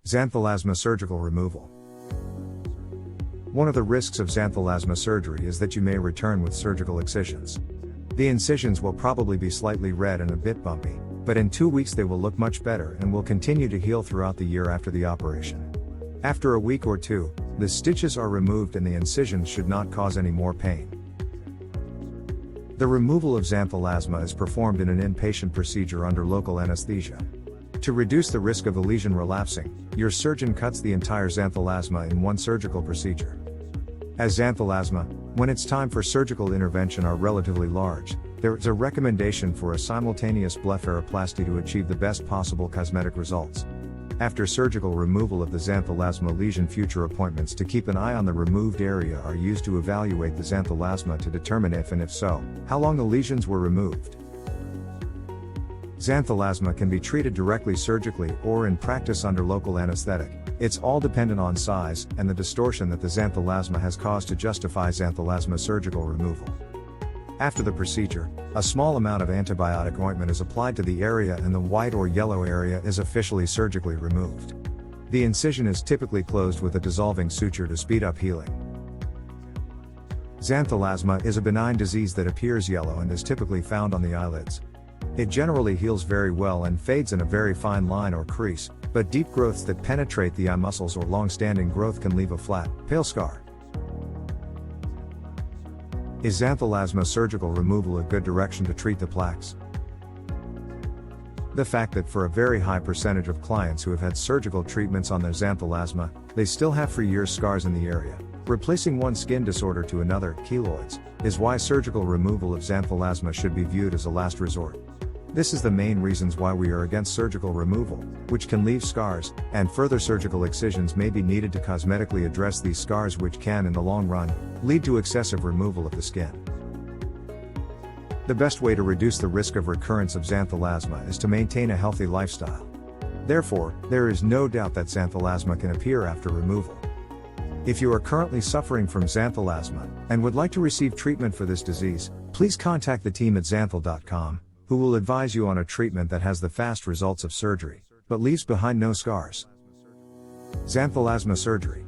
Xanthelasma Surgical Removal. One of the risks of xanthelasma surgery is that you may return with surgical excisions. The incisions will probably be slightly red and a bit bumpy, but in 2 weeks they will look much better and will continue to heal throughout the year after the operation. After a week or two, the stitches are removed and the incisions should not cause any more pain. The removal of xanthelasma is performed in an inpatient procedure under local anesthesia. To reduce the risk of the lesion relapsing, your surgeon cuts the entire xanthelasma in one surgical procedure. As xanthelasma, when it's time for surgical intervention, are relatively large, there is a recommendation for a simultaneous blepharoplasty to achieve the best possible cosmetic results. After surgical removal of the xanthelasma lesion, future appointments to keep an eye on the removed area are used to evaluate the xanthelasma to determine if, and if so, how long the lesions were removed. Xanthelasma can be treated directly surgically or in practice under local anesthetic. It's all dependent on size and the distortion that the xanthelasma has caused to justify xanthelasma surgical removal. After the procedure, a small amount of antibiotic ointment is applied to the area and the white or yellow area is officially surgically removed. The incision is typically closed with a dissolving suture to speed up healing. Xanthelasma is a benign disease that appears yellow and is typically found on the eyelids. It generally heals very well and fades in a very fine line or crease, but deep growths that penetrate the eye muscles or long-standing growth can leave a flat, pale scar. Is xanthelasma surgical removal a good direction to treat the plaques? The fact that for a very high percentage of clients who have had surgical treatments on their xanthelasma, they still have for years scars in the area, replacing one skin disorder to another, keloids, is why surgical removal of xanthelasma should be viewed as a last resort. This is the main reasons why we are against surgical removal, which can leave scars, and further surgical excisions may be needed to cosmetically address these scars, which can in the long run lead to excessive removal of the skin. The best way to reduce the risk of recurrence of xanthelasma is to maintain a healthy lifestyle. Therefore, there is no doubt that xanthelasma can appear after removal. If you are currently suffering from xanthelasma and would like to receive treatment for this disease, please contact the team at Xanthel.com, who will advise you on a treatment that has the fast results of surgery, but leaves behind no scars. Xanthelasma Surgery.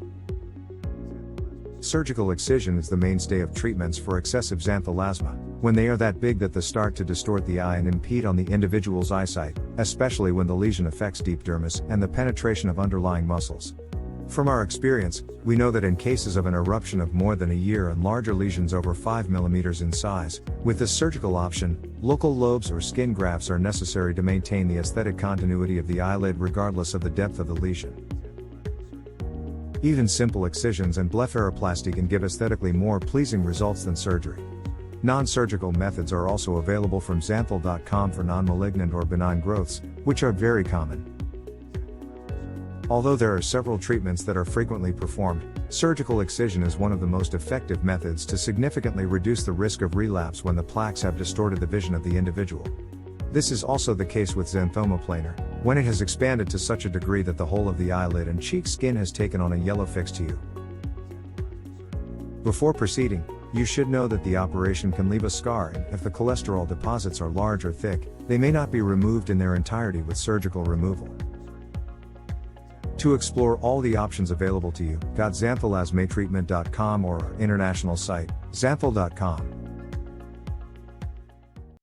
Surgical excision is the mainstay of treatments for excessive xanthelasma, when they are that big that they start to distort the eye and impede on the individual's eyesight, especially when the lesion affects deep dermis and the penetration of underlying muscles. From our experience, we know that in cases of an eruption of more than a year and larger lesions over 5 mm in size, with this surgical option, local lobes or skin grafts are necessary to maintain the aesthetic continuity of the eyelid regardless of the depth of the lesion. Even simple excisions and blepharoplasty can give aesthetically more pleasing results than surgery. Non-surgical methods are also available from Xanthel.com for non-malignant or benign growths, which are very common. Although there are several treatments that are frequently performed, surgical excision is one of the most effective methods to significantly reduce the risk of relapse when the plaques have distorted the vision of the individual. This is also the case with xanthoma planar, when it has expanded to such a degree that the whole of the eyelid and cheek skin has taken on a yellow fixed hue. Before proceeding, you should know that the operation can leave a scar, and if the cholesterol deposits are large or thick, they may not be removed in their entirety with surgical removal. To explore all the options available to you, Xanthelasmatreatment.com or our international site, Xanthel.com.